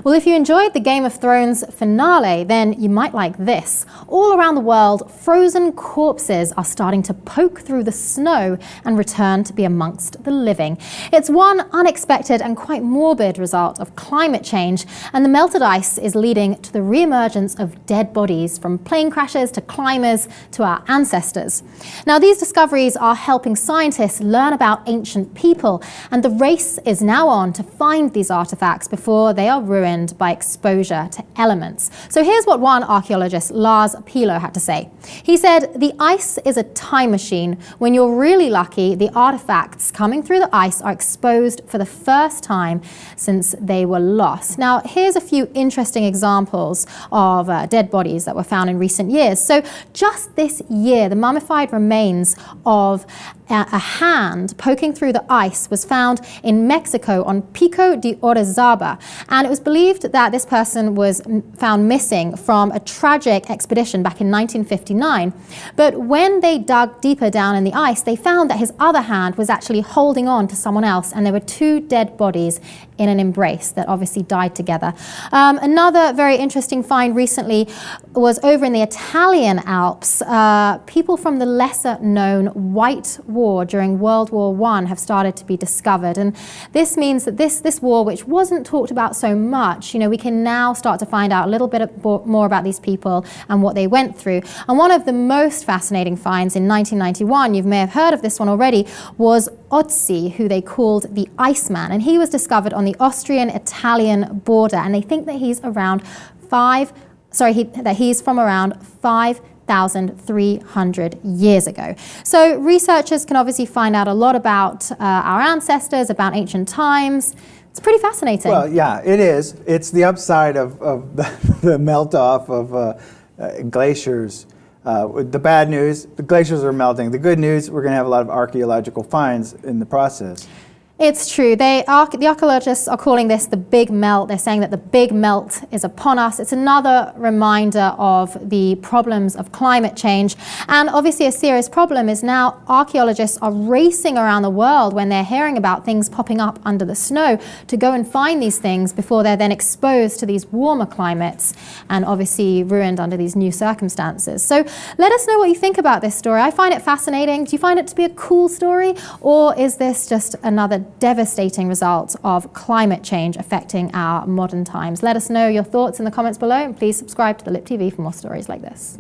Well, if you enjoyed the Game of Thrones finale, then you might like this. All around the world, frozen corpses are starting to poke through the snow and return to be amongst the living. It's one unexpected and quite morbid result of climate change, and the melted ice is leading to the re-emergence of dead bodies, from plane crashes to climbers to our ancestors. Now, these discoveries are helping scientists learn about ancient people, and the race is now on to find these artifacts before they are ruined by exposure to elements. So here's what one archaeologist, Lars Pilo, had to say. He said, "The ice is a time machine. When you're really lucky, the artifacts coming through the ice are exposed for the first time since they were lost." Now, here's a few interesting examples of dead bodies that were found in recent years. So just this year, the mummified remains of a hand poking through the ice was found in Mexico on Pico de Orizaba, and it was believed that this person was found missing from a tragic expedition back in 1959. But when they dug deeper down in the ice, they found that his other hand was actually holding on to someone else, and there were two dead bodies in an embrace that obviously died together. Another very interesting find recently was over in the Italian Alps. People from the lesser known White War during World War I have started to be discovered, and this means that this war, which wasn't talked about so much, we can now start to find out a little bit more about these people and what they went through. And one of the most fascinating finds in 1991, you may have heard of this one already, was Otzi, who they called the Iceman, and he was discovered on the Austrian-Italian border, and they think that he's from around 5,300 years ago. So researchers can obviously find out a lot about our ancestors, about ancient times. It's pretty fascinating. Well, yeah, it is. It's the upside of the melt-off of glaciers. The bad news, the glaciers are melting. The good news, we're going to have a lot of archaeological finds in the process. It's true. The archaeologists are calling this the big melt. They're saying that the big melt is upon us. It's another reminder of the problems of climate change. And obviously a serious problem is now archaeologists are racing around the world when they're hearing about things popping up under the snow to go and find these things before they're then exposed to these warmer climates and obviously ruined under these new circumstances. So let us know what you think about this story. I find it fascinating. Do you find it to be a cool story, or is this just another devastating result of climate change affecting our modern times? Let us know your thoughts in the comments below, and please subscribe to the Lip TV for more stories like this.